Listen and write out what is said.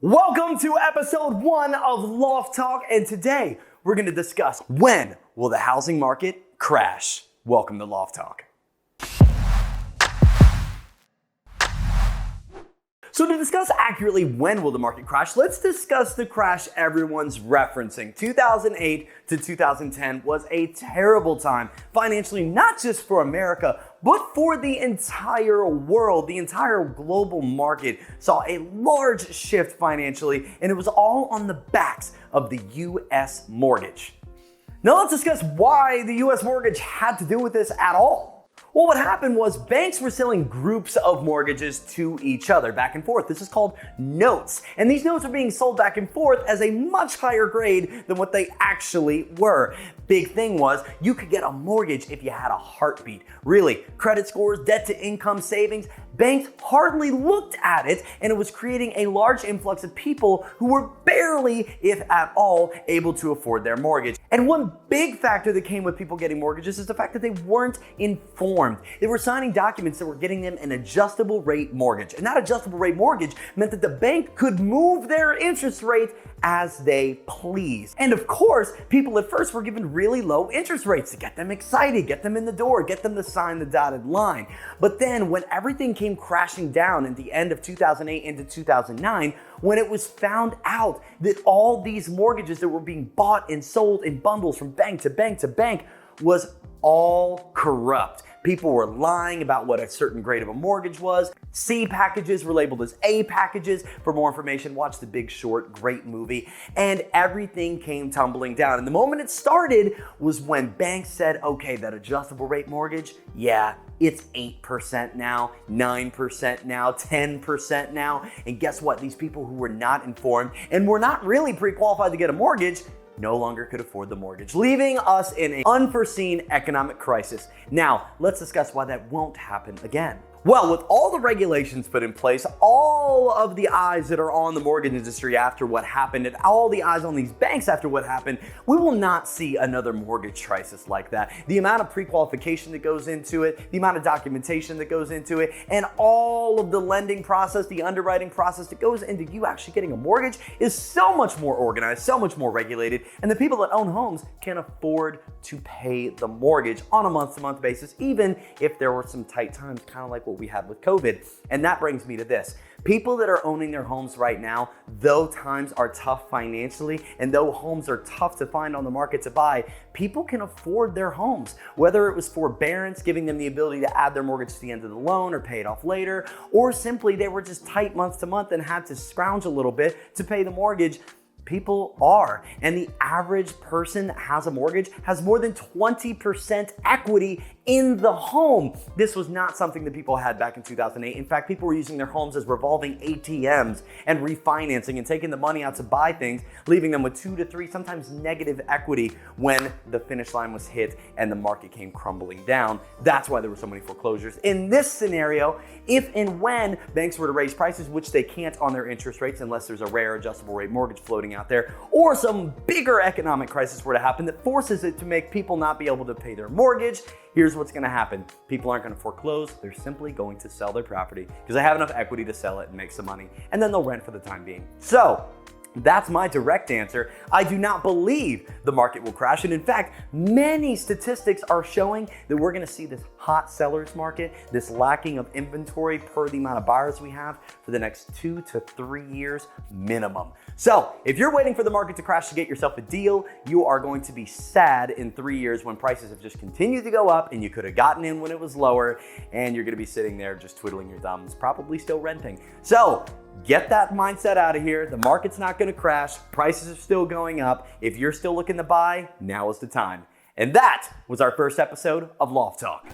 Welcome to episode 1 of Loft Talk, and today we're going to discuss when will the housing market crash. Welcome to Loft Talk. So to discuss accurately when will the market crash, let's discuss the crash everyone's referencing. 2008 to 2010 was a terrible time financially, not just for America, but for the entire world. The entire global market saw a large shift financially, and it was all on the backs of the U.S. mortgage. Now let's discuss why the U.S. mortgage had to do with this at all. Well, what happened was banks were selling groups of mortgages to each other back and forth. This is called notes. And these notes are being sold back and forth as a much higher grade than what they actually were. Big thing was you could get a mortgage if you had a heartbeat. Really, credit scores, debt to income, savings, banks hardly looked at it, and it was creating a large influx of people who were barely, if at all, able to afford their mortgage. And one big factor that came with people getting mortgages is the fact that they weren't informed. They were signing documents that were getting them an adjustable rate mortgage. And that adjustable rate mortgage meant that the bank could move their interest rate as they please. And of course, people at first were given really low interest rates to get them excited, get them in the door, get them to sign the dotted line. But then when everything came crashing down at the end of 2008 into 2009, when it was found out that all these mortgages that were being bought and sold in bundles from bank to bank to bank was all corrupt. People were lying about what a certain grade of a mortgage was. C packages were labeled as A packages. For more information, watch The Big Short, great movie. And everything came tumbling down. And the moment it started was when banks said, okay, that adjustable rate mortgage, yeah, it's 8% now, 9% now, 10% now. And guess what? These people who were not informed and were not really pre-qualified to get a mortgage no longer could afford the mortgage, leaving us in an unforeseen economic crisis. Now, let's discuss why that won't happen again. Well, with all the regulations put in place, all of the eyes that are on the mortgage industry after what happened, and all the eyes on these banks after what happened, we will not see another mortgage crisis like that. The amount of pre-qualification that goes into it, the amount of documentation that goes into it, and all of the lending process, the underwriting process that goes into you actually getting a mortgage is so much more organized, so much more regulated, and the people that own homes can afford to pay the mortgage on a month-to-month basis, even if there were some tight times, kind of like what we had with COVID. And that brings me to this. People that are owning their homes right now, though times are tough financially, and though homes are tough to find on the market to buy, people can afford their homes. Whether it was forbearance, giving them the ability to add their mortgage to the end of the loan or pay it off later, or simply they were just tight month to month and had to scrounge a little bit to pay the mortgage, people are. And the average person that has a mortgage has more than 20% equity in the home. This was not something that people had back in 2008. In fact, people were using their homes as revolving ATMs and refinancing and taking the money out to buy things, leaving them with 2 to 3, sometimes negative equity when the finish line was hit and the market came crumbling down. That's why there were so many foreclosures. In this scenario, if and when banks were to raise prices, which they can't on their interest rates unless there's a rare adjustable rate mortgage floating out there, or some bigger economic crisis were to happen that forces it to make people not be able to pay their mortgage, here's what's going to happen. People aren't going to foreclose. They're simply going to sell their property because they have enough equity to sell it and make some money, and then they'll rent for the time being. So that's my direct answer. I do not believe the market will crash. And in fact, many statistics are showing that we're going to see this hot sellers market, this lacking of inventory per the amount of buyers we have for the next 2 to 3 years minimum. So if you're waiting for the market to crash to get yourself a deal, you are going to be sad in 3 years when prices have just continued to go up and you could have gotten in when it was lower, and you're going to be sitting there just twiddling your thumbs, probably still renting. So get that mindset out of here. The market's not going to crash. Prices are still going up. If you're still looking to buy, now is the time. And that was our first episode of Loft Talk.